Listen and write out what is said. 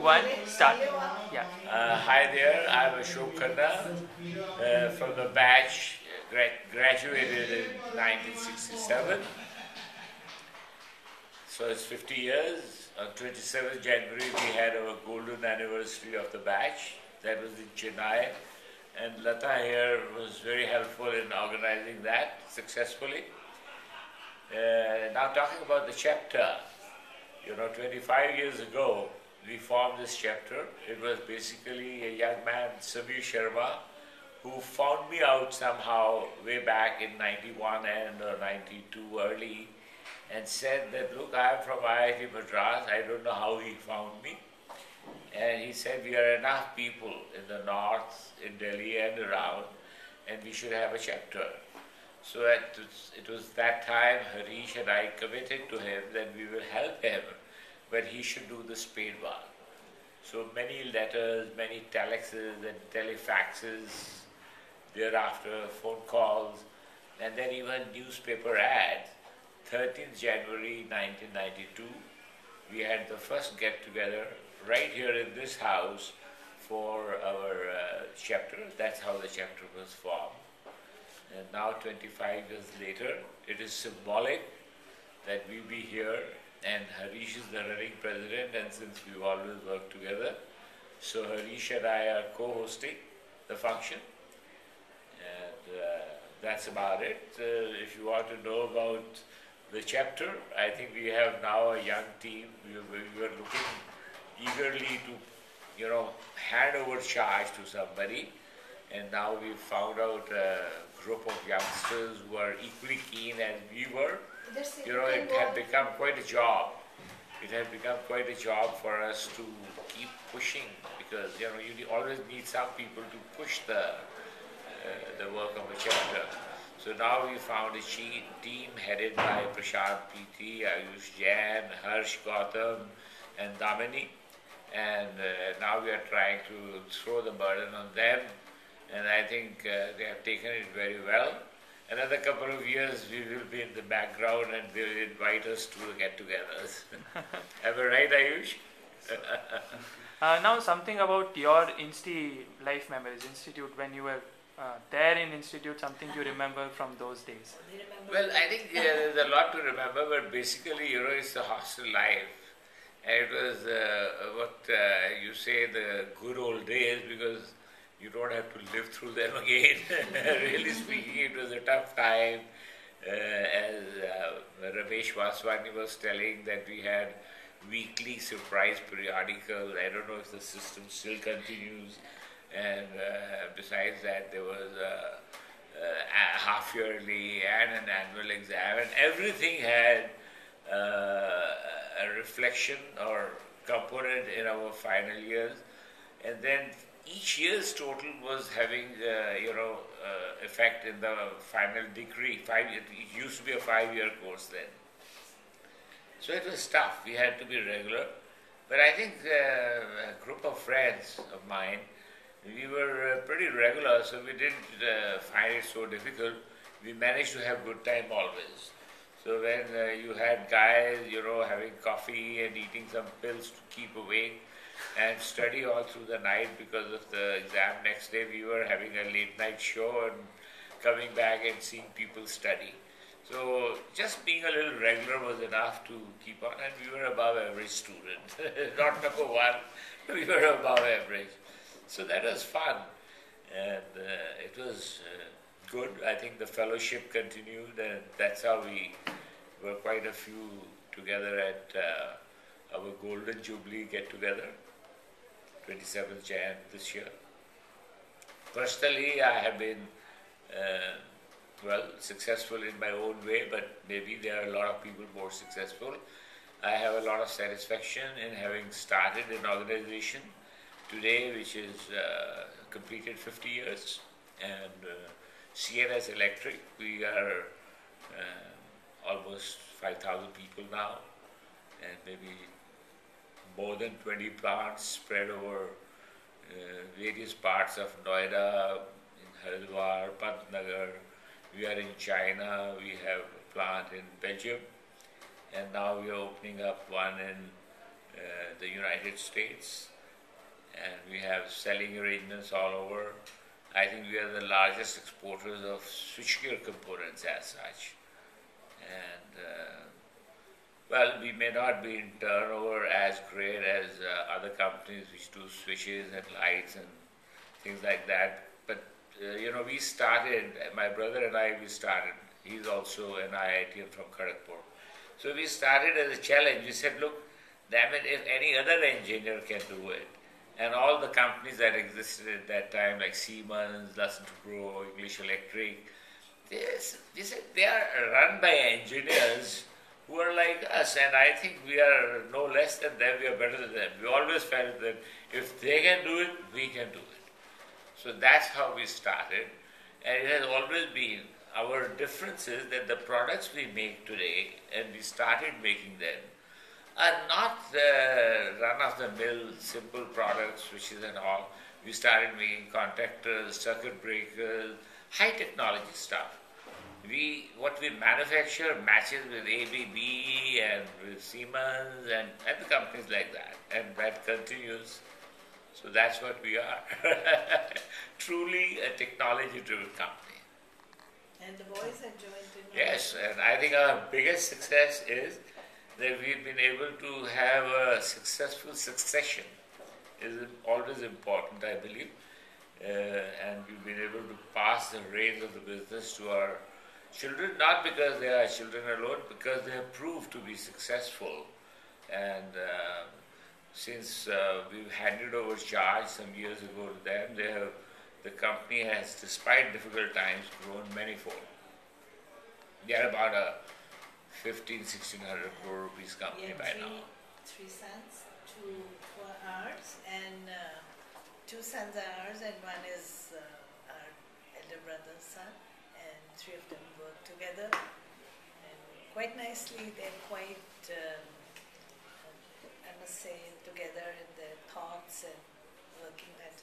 1, start. Yeah. Hi there, I'm ASHOK KHANNA from the batch graduated in 1967. So it's 50 years. On 27th January we had our golden anniversary of the batch. That was in Chennai. And Lata here was very helpful in organizing that successfully. Now talking about the chapter, 25 years ago, we formed this chapter. It was basically a young man, Samir Sharma, who found me out somehow way back in 91 and 92 early and said that, look, I am from IIT Madras. I don't know how he found me. And he said, we are enough people in the north, in Delhi and around, and we should have a chapter. So it was that time Harish and I committed to him that we will help him, but he should do the spade work. So many letters, many telexes and telefaxes, thereafter phone calls, and then even newspaper ads. 13th January 1992, we had the first get-together right here in this house for our chapter. That's how the chapter was formed. And now 25 years later, it is symbolic that we be here, and Harish is the running president, and since we've always worked together, so Harish and I are co-hosting the function, and that's about it. If you want to know about the chapter, I think we have now a young team. We were looking eagerly to, hand over charge to somebody, and now we've found out a group of youngsters who are equally keen as we were. It had become quite a job. It had become quite a job for us to keep pushing, because you always need some people to push the work of a chapter. So now we found a team headed by Prashant Preeti, Ayush Jain, Harsh Gautam, and Damini. And now we are trying to throw the burden on them, and I think they have taken it very well. Another couple of years we will be in the background and they will invite us to the get-togethers. Am I right, Ayush? Now something about your Life Memories Institute, when you were there in Institute, something you remember from those days? Well, I think there's a lot to remember, but basically, it's the hostel life. And it was what you say, the good old days, because you don't have to live through them again. Really speaking, it was a tough time. As Ramesh Vaswani was telling, that we had weekly surprise periodicals. I don't know if the system still continues. And besides that, there was a half-yearly and an annual exam, and everything had a reflection or component in our final years. And then each year's total was having, effect in the final degree. It used to be a 5-year course then. So it was tough. We had to be regular. But I think a group of friends of mine, we were pretty regular, so we didn't find it so difficult. We managed to have good time always. So when you had guys, having coffee and eating some pills to keep awake and study all through the night because of the exam next day, we were having a late night show and coming back and seeing people study. So just being a little regular was enough to keep on, and we were above average student. Not number one, but we were above average. So that was fun, and it was good. I think the fellowship continued, and that's how we were quite a few together at our Golden Jubilee get-together, 27th Jan this year. Personally, I have been, successful in my own way, but maybe there are a lot of people more successful. I have a lot of satisfaction in having started an organization today, which is completed 50 years, and CNS Electric, we are almost 5,000 people now, and maybe more than 20 plants spread over various parts of Noida, in Haridwar, Pantnagar. We are in China, we have a plant in Belgium, and now we are opening up one in the United States. and we have selling arrangements all over. I think we are the largest exporters of switchgear components as such. And well, we may not be in turnover as great as other companies which do switches and lights and things like that. But we started. My brother and I, we started. He's also an IITian from Kharagpur. So we started as a challenge. We said, look, damn it, if any other engineer can do it, and all the companies that existed at that time, like Siemens, Lesson to Grow, English Electric, they are run by engineers who are like us, and I think we are no less than them, we are better than them. We always felt that if they can do it, we can do it. So that's how we started, and it has always been. Our difference is that the products we make today, and we started making them, are not the run-of-the-mill simple products, switches and all. We started making contactors, circuit breakers, high technology stuff. What we manufacture matches with ABB and with Siemens and the companies like that, and that continues. So that's what we are. Truly a technology-driven company. And the boys enjoyed it. Yes, and I think our biggest success is that we've been able to have a successful succession. Is always important, I believe, and we've been able to pass the reins of the business to our children, not because they are children alone, because they have proved to be successful. And since we've handed over charge some years ago to them, the company has, despite difficult times, grown manifold. They are about a 1,500-1,600 crore rupees company by now. Three sons, two were ours, and two sons are ours, and one is our elder brother's son, and three of them work together, and quite nicely. They're quite, I must say, together in their thoughts and working that